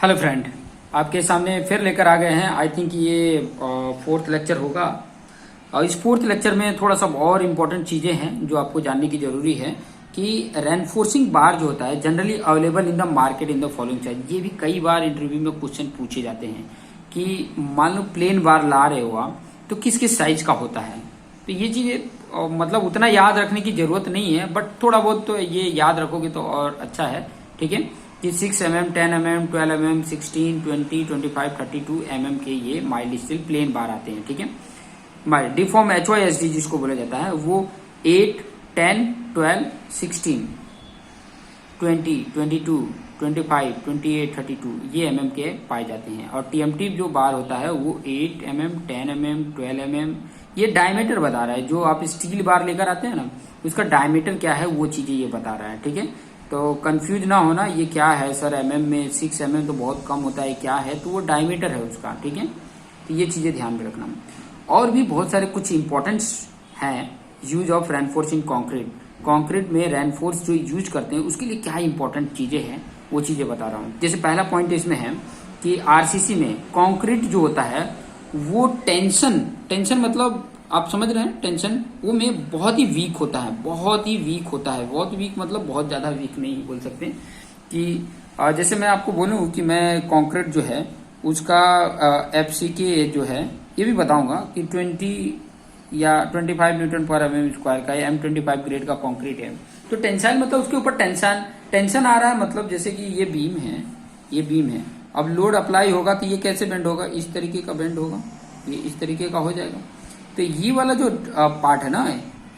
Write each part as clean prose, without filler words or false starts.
Hello friend, आपके सामने फिर लेकर आ गए हैं। आई थिंक ये फोर्थ लेक्चर होगा। और इस फोर्थ लेक्चर में थोड़ा सा और इम्पोर्टेंट चीजें हैं जो आपको जानने की जरूरी है कि रेनफोर्सिंग बार जो होता है generally available in the market in the following size. ये भी कई बार इंटरव्यू में क्वेश्चन पूछे जाते हैं कि मान लो प्लेन बार ला रहे हो आप, तो किस किस साइज का होता है। तो ये चीजें मतलब उतना याद रखने की जरूरत नहीं है, बट थोड़ा बहुत तो ये याद रखोगे तो और अच्छा है। ठीक है कि 6 mm, 10 mm, 12 mm, 16, 20, 25, 32 mm के ये माइल्ड स्टील प्लेन बार आते हैं। ठीक है, माइल्ड डिफॉर्म HYSD जिसको बोला जाता है वो 8, 10, 12, 16, 20, 22, 25, 28, 32 ये mm के पाए जाते हैं। और TMT जो बार होता है वो 8 mm, 10 mm, 12 mm ये डायमीटर बता रहा है। जो आप स्टील बार लेकर आते हैं ना, उसका डायमीटर क्या है वो चीजें ये बता रहा है। ठीक है, तो कंफ्यूज ना होना ये क्या है सर, mm में 6 mm तो बहुत कम होता है, क्या है, तो वो डायमीटर है उसका। ठीक है, तो ये चीजें ध्यान में रखना। और भी बहुत सारे कुछ इंपॉर्टेंट्स हैं use of reinforcing concrete. Concrete में रेनफोर्स जो यूज करते हैं उसके लिए क्या इंपॉर्टेंट चीजें हैं वो चीजें बता रहा हूँ। जैसे पहला पॉइंट इसमें है कि RCC में कंक्रीट जो होता है वो टेंशन मतलब आप समझ रहे हैं, टेंशन वो में बहुत ही वीक होता है, बहुत ही वीक होता है। बहुत वीक मतलब बहुत ज्यादा वीक नहीं बोल सकते कि जैसे मैं आपको बोलूं कि मैं कंक्रीट जो है उसका FCK जो है ये भी बताऊंगा कि 20 या 25 न्यूटन पर mm स्क्वायर का या M25 ग्रेड का कंक्रीट है। तो टेंसाइल मतलब उसके ऊपर टेंशन आ रहा है, मतलब जैसे कि ये बीम है, अब लोड अप्लाई होगा तो ये कैसे बेंड होगा, इस तरीके का बेंड होगा, ये इस तरीके का हो जाएगा। तो ये वाला जो पार्ट है ना,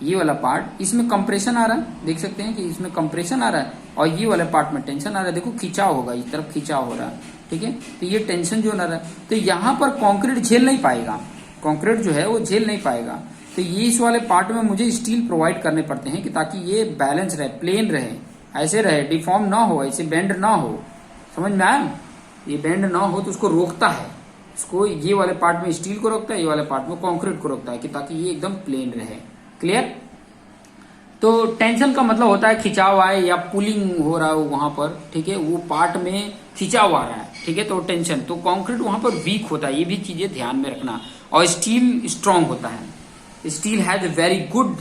ये वाला पार्ट, इसमें कंप्रेशन आ रहा है, देख सकते हैं कि इसमें कंप्रेशन आ रहा है, और ये वाले पार्ट में टेंशन आ रहा है। देखो खिंचाव होगा, इस तरफ खिंचाव हो रहा है। ठीक है, तो ये टेंशन जो आ रहा है, तो यहाँ पर कंक्रीट झेल नहीं पाएगा, कंक्रीट जो है वो झेल नहीं पाएगा। तो ये इस वाले पार्ट में मुझे स्टील प्रोवाइड करने पड़ते हैं कि ताकि ये बैलेंस रहे, प्लेन रहे, ऐसे रहे, डिफॉर्म ना हो, ऐसे बेंड ना हो। समझ में आया? ये बेंड ना हो तो उसको रोकता है, इसको ये वाले पार्ट में स्टील को रोकता है, ये वाले पार्ट में कंक्रीट को रोकता है कि ताकि ये एकदम प्लेन रहे। क्लियर? तो टेंशन का मतलब होता है खिंचाव आए या पुलिंग हो रहा हो वहां पर। ठीक है, वो पार्ट में खिंचाव आ रहा है। ठीक है, तो टेंशन, तो कंक्रीट वहां पर वीक होता है, ये भी चीजें ध्यान में रखना। और स्टील स्ट्रांग होता है, steel has a very good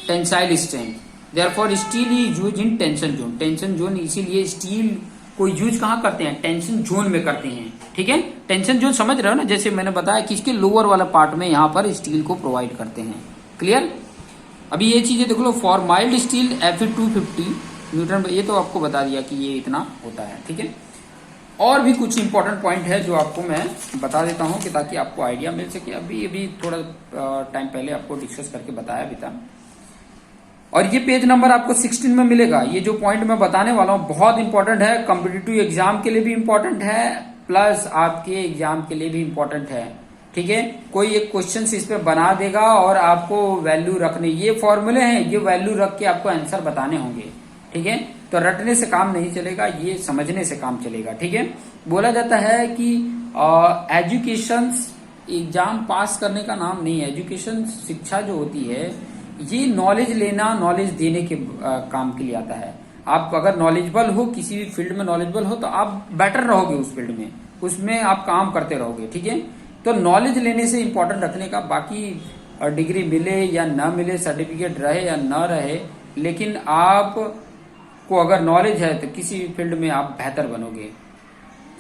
tensile strength, therefore steel is use in tension zone. Tension zone इसीलिए स्टील को यूज कहाँ करते हैं, टेंशन जोन में करते हैं। ठीक है, टेंशन जोन समझ रहे हो ना, जैसे मैंने बताया कि इसके लोअर वाला पार्ट में यहाँ पर स्टील को प्रोवाइड करते हैं। क्लियर? अभी ये चीजें देख लो, for mild steel Fe 250 newton, ये तो आपको बता दिया कि ये इतना होता है। ठीक है, और भी कुछ इंपॉर्टेंट पॉइंट है जो आपको मैं बता देता हूँ कि ताकि आपको आइडिया मिल सके। अभी थोड़ा टाइम पहले आपको डिस्कस करके बताया भी था। और ये पेज नंबर आपको 16 में मिलेगा। ये जो पॉइंट मैं बताने वाला हूँ बहुत इंपॉर्टेंट है, कॉम्पिटिटिव एग्जाम के लिए भी इंपॉर्टेंट है, प्लस आपके एग्जाम के लिए भी इंपॉर्टेंट है। ठीक है, कोई एक क्वेश्चन इस पे बना देगा और आपको वैल्यू रखने, ये फॉर्मूले हैं, ये वैल्यू रख के आपको आंसर बताने होंगे। ठीक है, तो रटने से काम नहीं चलेगा, ये समझने से काम चलेगा। ठीक है, बोला जाता है कि एजुकेशन एग्जाम पास करने का नाम नहीं है। एजुकेशन शिक्षा जो होती है ये नॉलेज लेना, नॉलेज देने के काम के लिए आता है। आप अगर नॉलेजेबल हो, किसी भी फील्ड में नॉलेजेबल हो, तो आप बेटर रहोगे उस फील्ड में, उसमें आप काम करते रहोगे। ठीक है, तो नॉलेज लेने से इंपॉर्टेंट रखने का, बाकी डिग्री मिले या ना मिले, सर्टिफिकेट रहे या ना रहे, लेकिन आप को अगर नॉलेज है तो किसी भी फील्ड में आप बेहतर बनोगे।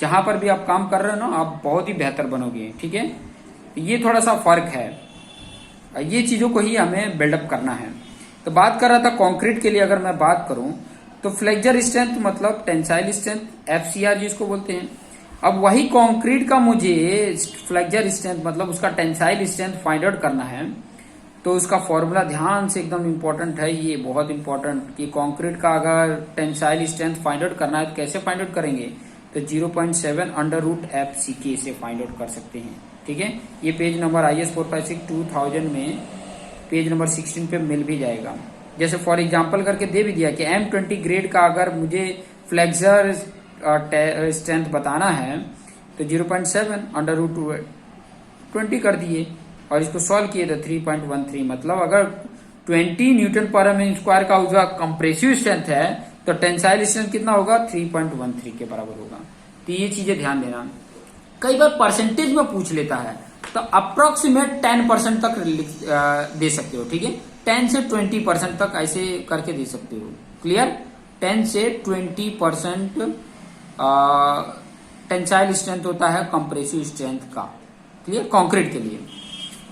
जहां पर भी आप काम कर रहे हो ना, आप बहुत ही बेहतर बनोगे। ठीक है, ये थोड़ा सा फर्क है, ये चीजों को ही हमें बिल्डअप करना है। तो बात कर रहा था कंक्रीट के लिए अगर मैं बात करूं तो फ्लेक्सर स्ट्रेंथ मतलब टेंसाइल स्ट्रेंथ, FCR जिसको बोलते हैं। अब वही कंक्रीट का मुझे फ्लेक्सर स्ट्रेंथ मतलब उसका टेंसाइल स्ट्रेंथ फाइंड आउट करना है, तो उसका फॉर्मूला ध्यान से एकदम इंपॉर्टेंट है, ये बहुत इंपॉर्टेंट कि कंक्रीट का अगर टेंसाइल स्ट्रेंथ फाइंड आउट करना है तो कैसे फाइंड आउट करेंगे, तो 0.7 √FCK से फाइंड आउट कर सकते हैं। ठीक है, ये पेज नंबर IS 456 2000 में पेज नंबर 16 पे मिल भी जाएगा। जैसे फॉर एग्जांपल करके दे भी दिया कि M20 ग्रेड का अगर मुझे फ्लेक्सर स्ट्रेंथ बताना है तो 0.7 √20 कर दिए और इसको सॉल्व किए तो 3.13, मतलब अगर 20 न्यूटन पर mm स्क्वायर का उसका कंप्रेसिव स्ट्रेंथ है तो टेंसाइल स्ट्रेंथ कितना होगा, 3.13 के बराबर होगा। तो ये चीजें ध्यान देना। कई बार परसेंटेज में पूछ लेता है, तो अप्रोक्सीमेट 10% तक दे सकते हो, ठीक है। 10 से 20% तक ऐसे करके दे सकते हो। क्लियर? 10 से 20% टेंसाइल स्ट्रेंथ होता है कंप्रेसिव स्ट्रेंथ का। क्लियर? कंक्रीट के लिए।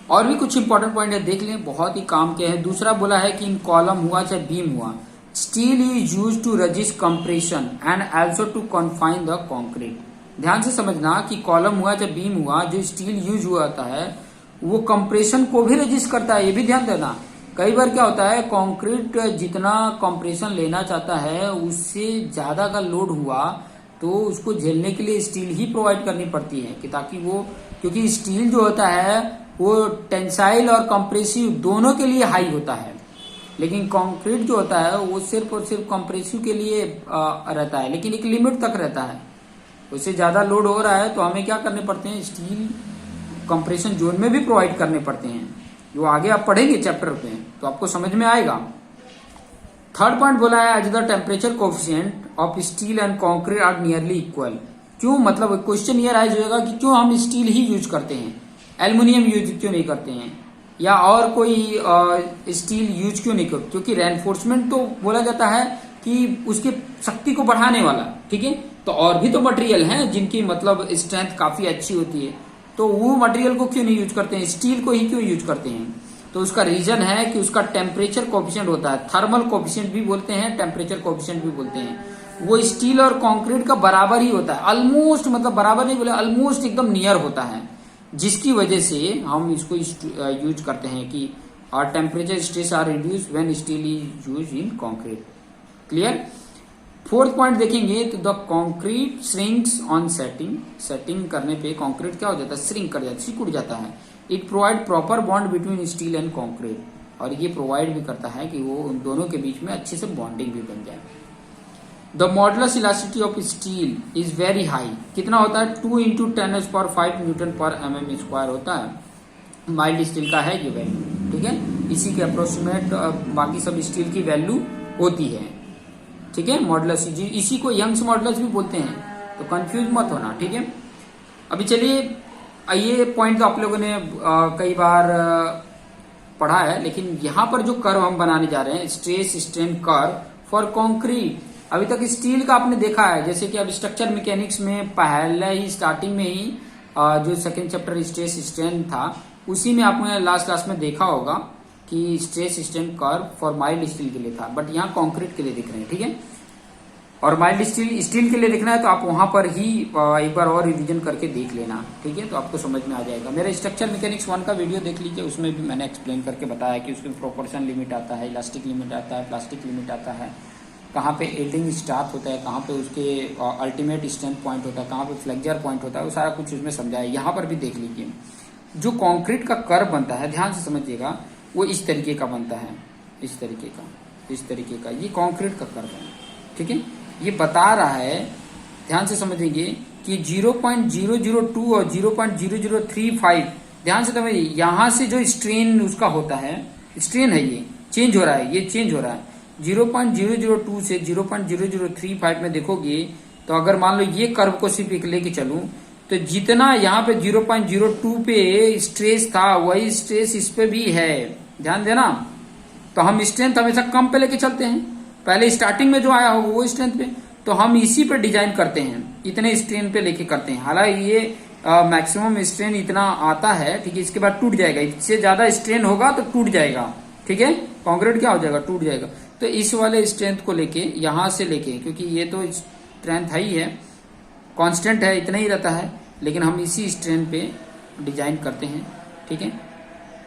और भी कुछ इंपॉर्टेंट पॉइंट है, देख लें, बहुत ही काम के हैं। दूसरा बोला है कि इन कॉलम हुआ चाहे बीम हुआ, steel is use to resist compression and also to confine the concrete. ध्यान से समझना कि कॉलम हुआ चाहे बीम हुआ, जो स्टील यूज हुआ होता है वो कंप्रेशन को भी रजिस्ट करता है, ये भी ध्यान देना। कई बार क्या होता है, कंक्रीट जितना कंप्रेशन लेना चाहता है उससे ज्यादा का लोड हुआ तो उसको झेलने के लिए स्टील ही प्रोवाइड करनी पड़ती है, कि ताकि वो, क्योंकि स्टील जो होता है वो टेंसाइल और कंप्रेसिव दोनों के लिए हाई होता है, लेकिन कंक्रीट जो होता है वो सिर्फ और सिर्फ कंप्रेसिव के लिए रहता है, लेकिन एक लिमिट तक रहता है। उससे ज्यादा लोड हो रहा है तो हमें क्या करने पड़ते हैं, स्टील कंप्रेशन जोन में भी प्रोवाइड करने पड़ते हैं, जो आगे आप पढ़ेंगे चैप्टर पे तो आपको समझ में आएगा। थर्ड पॉइंट बोला है, as the temperature coefficient of steel and concrete are nearly equal. क्यों, मतलब क्वेश्चन ये राइज होगा कि क्यों हम स्टील ही यूज करते हैं, एल्युमिनियम यूज क्यों नहीं करते हैं, या और कोई स्टील यूज क्यों नहीं करते? क्योंकि रेनफोर्समेंट तो बोला जाता है कि उसकी शक्ति को बढ़ाने वाला, ठीक है। तो और भी तो मटेरियल हैं जिनकी मतलब स्ट्रेंथ काफी अच्छी होती है, तो वो मटेरियल को क्यों नहीं यूज करते हैं, स्टील को ही क्यों यूज करते हैं? तो उसका रीजन है कि उसका टेम्परेचर कोफिशिएंट होता है, थर्मल कोफिशिएंट भी बोलते हैं, टेम्परेचर कोफिशिएंट भी बोलते हैं। वो स्टील और कंक्रीट का बराबर ही होता है, ऑलमोस्ट, मतलब बराबर नहीं बोले, ऑलमोस्ट एकदम नियर होता है, जिसकी वजह से हम इसको यूज करते हैं कि our temperature stress are reduced when steel is used in concrete. Clear? Fourth point देखेंगे तो the concrete shrinks on setting. Setting करने पे कंक्रीट क्या हो जाता है, श्रिंक कर जाता है, सिकुड़ जाता है। It provide proper bond between steel and concrete, और ये प्रोवाइड भी करता है कि वो उन दोनों के बीच में अच्छे से बॉन्डिंग भी बन जाए। The modulus elasticity of steel is very high. कितना होता है, 2 × 10⁵ न्यूटन पर mm² होता है। माइल्ड स्टील का है ये वैल्यू, ठीक है। इसी के अप्रोक्सीमेट बाकी सब स्टील की वैल्यू होती है, ठीक है। मॉडुलस, इसी को यंग्स मॉडुलस भी बोलते हैं, तो कंफ्यूज मत होना, ठीक है। अभी चलिए, ये पॉइंट तो आप लोगों ने कई बार पढ़ा है, लेकिन यहाँ पर जो कर्व हम बनाने जा रहे हैं, stress strain curve for concrete, अभी तक स्टील का आपने देखा है। जैसे कि अब स्ट्रक्चर मैकेनिक्स में पहले ही स्टार्टिंग में ही जो सेकेंड चैप्टर स्ट्रेस स्ट्रेन था, उसी में आपने लास्ट क्लास में देखा होगा कि stress strain curve for mild steel के लिए था, बट यहाँ कंक्रीट के लिए दिख रहे हैं, ठीक है। और माइल्ड स्टील के लिए दिखना है तो आप वहां पर ही एक बार और रिवीजन करके देख लेना, ठीक है, तो आपको समझ में आ जाएगा। मेरा स्ट्रक्चर मैकेनिक्स 1 का वीडियो देख लीजिए, उसमें भी मैंने एक्सप्लेन करके बताया कि उसमें प्रोपोर्शन लिमिट आता है, इलास्टिक लिमिट आता है, प्लास्टिक लिमिट आता है, कहाँ पे एल्डिंग स्टार्ट होता है, कहाँ पे उसके अल्टीमेट स्ट्रेंथ पॉइंट होता है, कहाँ पे फ्लेक्चर पॉइंट होता है, वो सारा कुछ उसमें समझाया। यहाँ पर भी देख लीजिए, जो कंक्रीट का कर्व बनता है, ध्यान से समझिएगा, वो इस तरीके का बनता है, इस तरीके का ये कंक्रीट का कर्व है, ठीक है। ये बता रहा है, ध्यान से समझेंगे कि 0.002 और 0.0035, ध्यान से समझिए, यहां से जो स्ट्रेन उसका होता है, स्ट्रेन है ये चेंज हो रहा है, ये चेंज हो रहा है। 0.002 से 0.0035 में देखोगे तो अगर मान लो ये कर्व को सिर्फ एक लेके चलूं, तो जितना यहाँ पे 0.02 पे स्ट्रेस था वही स्ट्रेस इस पे भी है, ध्यान देना। तो हम स्ट्रेंथ हमेशा कम पे लेके चलते हैं, पहले स्टार्टिंग में जो आया होगा वो स्ट्रेंथ पे, तो हम इसी पे डिजाइन करते हैं, इतने स्ट्रेन पे लेके करते हैं। हालांकि ये मैक्सिमम स्ट्रेन इतना आता है, ठीक है, इसके बाद टूट जाएगा, इससे ज्यादा स्ट्रेन होगा तो टूट जाएगा, ठीक है, कंक्रीट क्या हो जाएगा, टूट जाएगा। तो इस वाले स्ट्रेंथ को लेके, यहां से लेके, क्योंकि ये तो स्ट्रेंथ है ही है, कांस्टेंट है, इतना ही रहता है, लेकिन हम इसी स्ट्रेंथ पे डिजाइन करते हैं, ठीक है।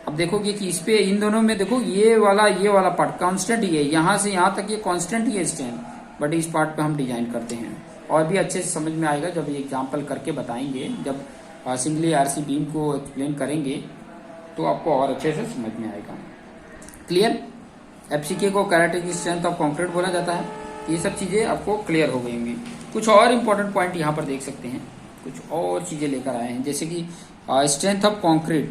अब देखोगे कि इस पे, इन दोनों में देखो, ये वाला पार्ट कांस्टेंट ही है, यहां से यहां तक ये कांस्टेंट ही है स्ट्रेंथ, बट इस पार्ट पे हम डिजाइन करते हैं। और भी अच्छे से समझ में आएगा जब ये एग्जाम्पल करके बताएंगे, जब सिंगली आरसी बीम को एक्सप्लेन करेंगे तो आपको और अच्छे से समझ में आएगा। क्लियर? एफसीके को कैरेक्टरिस्टिक स्ट्रेंथ ऑफ कंक्रीट बोला जाता है। ये सब चीजें आपको क्लियर हो गई होंगी। कुछ और इंपॉर्टेंट पॉइंट यहाँ पर देख सकते हैं, कुछ और चीजें लेकर आए हैं, जैसे कि स्ट्रेंथ ऑफ कंक्रीट,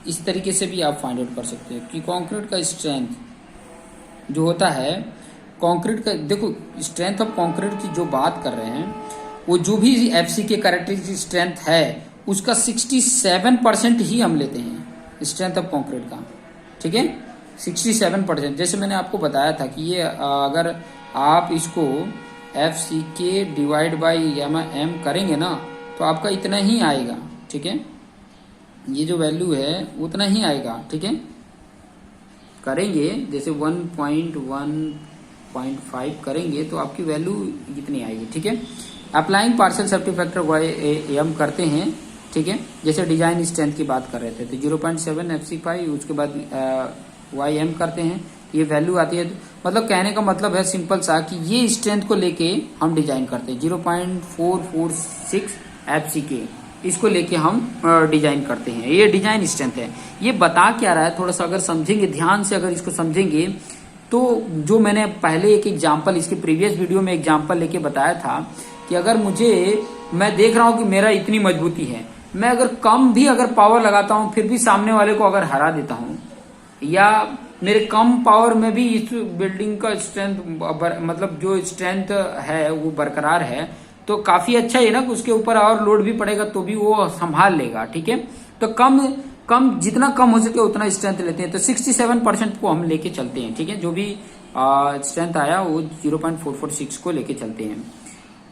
इस तरीके से भी आप फाइंड आउट कर सकते हैं कि कंक्रीट का स्ट्रेंथ जो होता है, कंक्रीट का, देखो स्ट्रेंथ ऑफ कंक्रीट की जो बात कर रहे हैं, वो जो भी एफसी के कैरेक्टरिस्टिक स्ट्रेंथ है उसका 67% ही हम लेते हैं स्ट्रेंथ ऑफ कंक्रीट का, ठीक है, 67%। जैसे मैंने आपको बताया था कि ये अगर आप इसको एफ सी के डिवाइड बाई एम करेंगे ना तो आपका इतना ही आएगा, ठीक है, ये जो वैल्यू है उतना ही आएगा, ठीक है। करेंगे जैसे 1.1.5 करेंगे तो आपकी वैल्यू इतनी आएगी, ठीक है। Applying partial safety factor Y M करते हैं, ठीक है, जैसे डिजाइन स्ट्रेंथ की बात कर रहे थे तो 0.7 FC5, उसके बाद वाई एम करते हैं, ये वैल्यू आती है। मतलब कहने का मतलब है सिंपल सा कि ये स्ट्रेंथ को लेके हम डिजाइन करते हैं 0.446 FC इसको लेके हम डिजाइन करते हैं, ये डिजाइन स्ट्रेंथ है। ये बता क्या रहा है, थोड़ा सा अगर समझेंगे ध्यान से, अगर इसको समझेंगे तो जो मैंने पहले एक एग्जांपल इसके प्रीवियस वीडियो में एग्जांपल लेके बताया था कि अगर मैं देख रहा हूं कि मेरा इतनी मजबूती है, मैं अगर कम भी अगर पावर लगाता हूं फिर भी सामने वाले को अगर हरा देता हूं, या मेरे कम पावर में भी इस बिल्डिंग का स्ट्रेंथ मतलब जो स्ट्रेंथ है वो बरकरार है, तो काफी अच्छा है ना कि उसके ऊपर और लोड भी पड़ेगा तो भी वो संभाल लेगा, ठीक है। तो कम जितना कम हो सके उतना स्ट्रेंथ लेते हैं, तो 67% को हम लेके चलते हैं, ठीक है। जो भी स्ट्रेंथ आया वो 0.446 को लेके चलते हैं।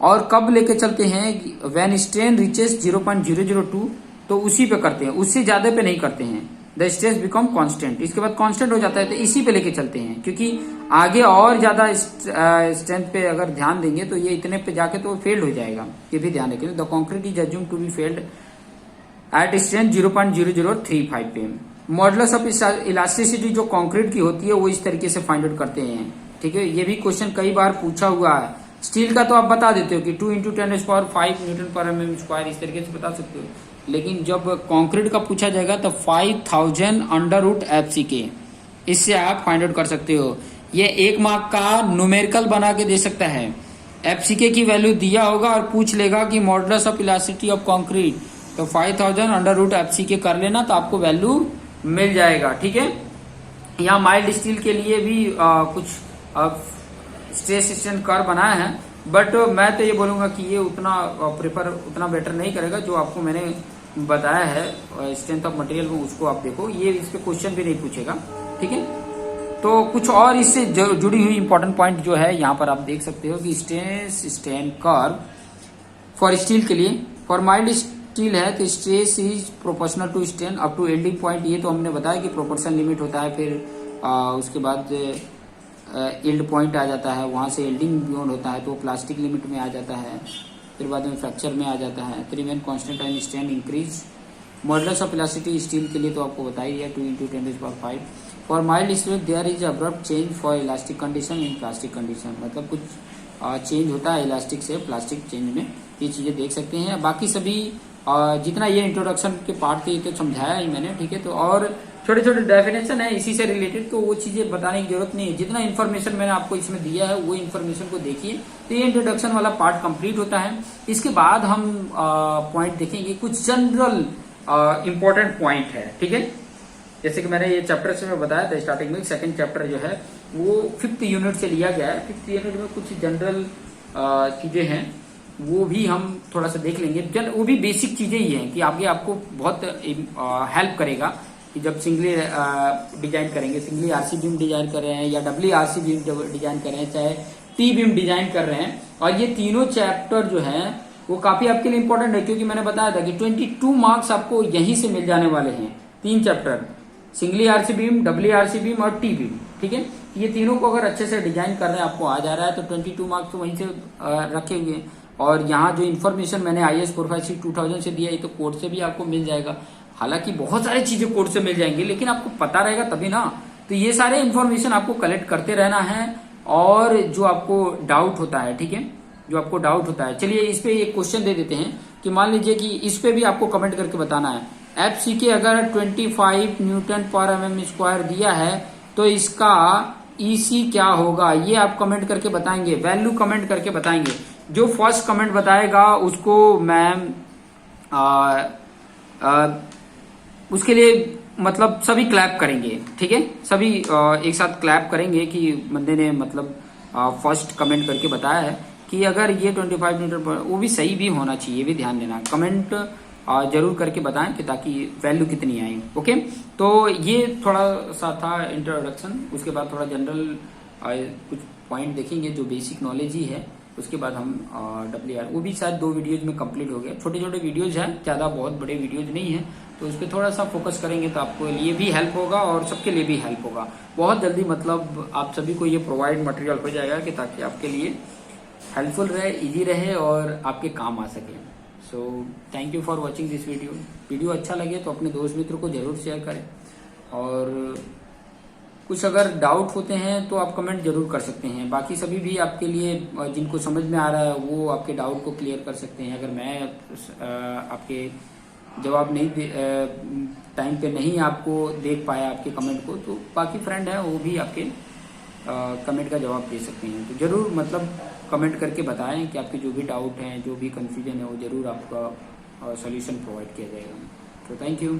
और कब लेके चलते हैं, व्हेन स्ट्रेन रिचेस 0.002 तो उसी पे करते हैं, उससे ज्यादा पे नहीं करते हैं। द स्ट्रेस बिकम कांस्टेंट, इसके बाद कांस्टेंट हो जाता है तो इसी पे लेके चलते हैं, क्योंकि आगे और ज्यादा स्ट्रेंथ पे अगर ध्यान देंगे तो ये इतने पे जाके तो फेल्ड हो जाएगा, ये भी ध्यान रखें। The concrete is assume to be failed at strength 0.0035 पे। मॉडुलस ऑफ इलास्टिसिटी जो कॉन्क्रीट की होती है वो इस तरीके से फाइंड आउट करते हैं, ठीक है। ये भी क्वेश्चन कई बार पूछा हुआ है। स्टील का तो आप बता देते हो कि 2 × 10⁵ Nm², इस तरीके से बता सकते हो, लेकिन जब कंक्रीट का पूछा जाएगा तो 5000 √FC के, इससे आप फाइंड आउट कर सकते हो। ये 1 मार्क का न्यूमेरिकल बना के दे सकता है। FCK की वैल्यू दिया होगा और पूछ लेगा कि modulus of elasticity of concrete, तो 5000 √FC कर लेना तो आपको वैल्यू मिल जाएगा, ठीक है। यहाँ माइल्ड स्टील के लिए भी कुछ स्ट्रेस स्ट्रेन कर्व बनाया है, बट मैं तो ये बोलूंगा कि ये उतना बेटर नहीं करेगा जो आपको मैंने बताया है स्ट्रेंथ ऑफ मटेरियल में, उसको आप देखो, ये इस पे क्वेश्चन भी नहीं पूछेगा, ठीक है। तो कुछ और इससे जुड़ी हुई इंपॉर्टेंट पॉइंट जो है यहाँ पर आप देख सकते हो कि stress strain curve for steel के लिए, फॉर माइल्ड स्टील है तो stress is proportional to strain up to yielding point, ये तो हमने बताया कि प्रोपोर्शन लिमिट होता है, फिर उसके बाद यील्ड पॉइंट आ जाता है, वहां से यील्डिंग बियॉन्ड होता है तो प्लास्टिक लिमिट में आ जाता है, फिर बाद में फ्रैक्चर में आ जाता है। तो remain constant and strain increase. Modulus of elasticity steel के लिए तो आपको बताई है 2 × 10⁵। For mild steel there is abrupt change for elastic condition in plastic condition, मतलब कुछ चेंज होता है इलास्टिक से प्लास्टिक चेंज में, ये चीजें देख सकते हैं। बाकी सभी जितना ये इंट्रोडक्शन के पार्ट थे तो समझाया ही मैंने, ठीक है। तो और छोटे छोटे डेफिनेशन है इसी से रिलेटेड, तो वो चीजें बताने की जरूरत नहीं है। जितना इन्फॉर्मेशन मैंने आपको इसमें दिया है वो इन्फॉर्मेशन को देखिए, तो ये इंट्रोडक्शन वाला पार्ट कंप्लीट होता है। इसके बाद हम पॉइंट देखेंगे, कुछ जनरल इंपॉर्टेंट पॉइंट है, ठीक है। जैसे कि मैंने ये चैप्टर से मैं बताया था स्टार्टिंग में, सेकंड चैप्टर जो है वो 5th यूनिट से लिया गया है। 5th यूनिट में कुछ जनरल चीजें हैं वो भी हम थोड़ा सा देख लेंगे। वो भी बेसिक चीजें ही हैं कि आगे आपको बहुत हेल्प करेगा कि जब सिंगली डिजाइन करेंगे, सिंगली आरसी बीम डिजाइन कर रहे हैं या डबली आरसी बीम डिजाइन कर रहे हैं, चाहे टी बीम डिजाइन कर रहे हैं, और ये तीनों चैप्टर जो हैं वो काफी आपके लिए इंपॉर्टेंट है, क्योंकि मैंने बताया था कि 22 मार्क्स आपको यहीं से मिल जाने वाले हैं। 3 chapter, singly RC beam, doubly RC beam और टी बीम, ठीक है। ये तीनों को अगर अच्छे से डिजाइन कर रहे हैं, आपको आ जा रहा है, तो 22 मार्क्स तो वहीं से रखे हुए हैं। और यहाँ जो इन्फॉर्मेशन मैंने IS 456-2000 से दिया, ये तो कोड से भी आपको मिल जाएगा। हालांकि बहुत सारी चीजें कोड से मिल जाएंगी, लेकिन आपको पता रहेगा तभी ना। तो ये सारे इन्फॉर्मेशन आपको कलेक्ट करते रहना है, और जो आपको डाउट होता है, ठीक है, जो आपको डाउट होता है, चलिए इस पे एक क्वेश्चन दे देते हैं कि मान लीजिए कि इस पे भी आपको कमेंट करके बताना है। FCK अगर 25 Nm² दिया है तो इसका EC क्या होगा, ये आप कमेंट करके बताएंगे, वैल्यू कमेंट करके बताएंगे। जो फर्स्ट कमेंट बताएगा उसको मैम उसके लिए मतलब सभी क्लैप करेंगे, ठीक है, सभी एक साथ क्लैप करेंगे कि बंदे ने मतलब फर्स्ट कमेंट करके बताया है कि अगर ये 25 मीटर पर, वो भी सही भी होना चाहिए, ये भी ध्यान देना। कमेंट जरूर करके बताएं कि ताकि वैल्यू कितनी आई। ओके, तो ये थोड़ा सा था इंट्रोडक्शन। उसके बाद थोड़ा जनरल कुछ पॉइंट देखेंगे जो बेसिक नॉलेज ही है। उसके बाद हम WR, वो भी शायद 2 वीडियोज में कंप्लीट हो गया। छोटे छोटे वीडियोज हैं, ज़्यादा बहुत बड़े वीडियोज नहीं है, तो उस पर थोड़ा सा फोकस करेंगे तो आपको लिए भी हेल्प होगा और सबके लिए भी हेल्प होगा बहुत जल्दी। मतलब आप सभी को ये प्रोवाइड मटेरियल हो जाएगा कि ताकि आपके लिए हेल्पफुल रहे, इजी रहे और आपके काम आ सके। So thank you for watching this video. Video अच्छा लगे तो अपने दोस्त मित्र को जरूर शेयर करें, और कुछ अगर डाउट होते हैं तो आप कमेंट जरूर कर सकते हैं। बाकी सभी भी आपके लिए जिनको समझ में आ रहा है वो आपके डाउट को क्लियर कर सकते हैं। अगर मैं आपके जवाब नहीं टाइम पे नहीं आपको देख पाया आपके कमेंट को, तो बाकी फ्रेंड है वो भी आपके कमेंट का जवाब दे सकते हैं। तो जरूर मतलब कमेंट करके बताएं कि आपके जो भी डाउट हैं, जो भी कंफ्यूजन है, वो जरूर आपका सॉल्यूशन प्रोवाइड किया जाएगा। तो थैंक यू।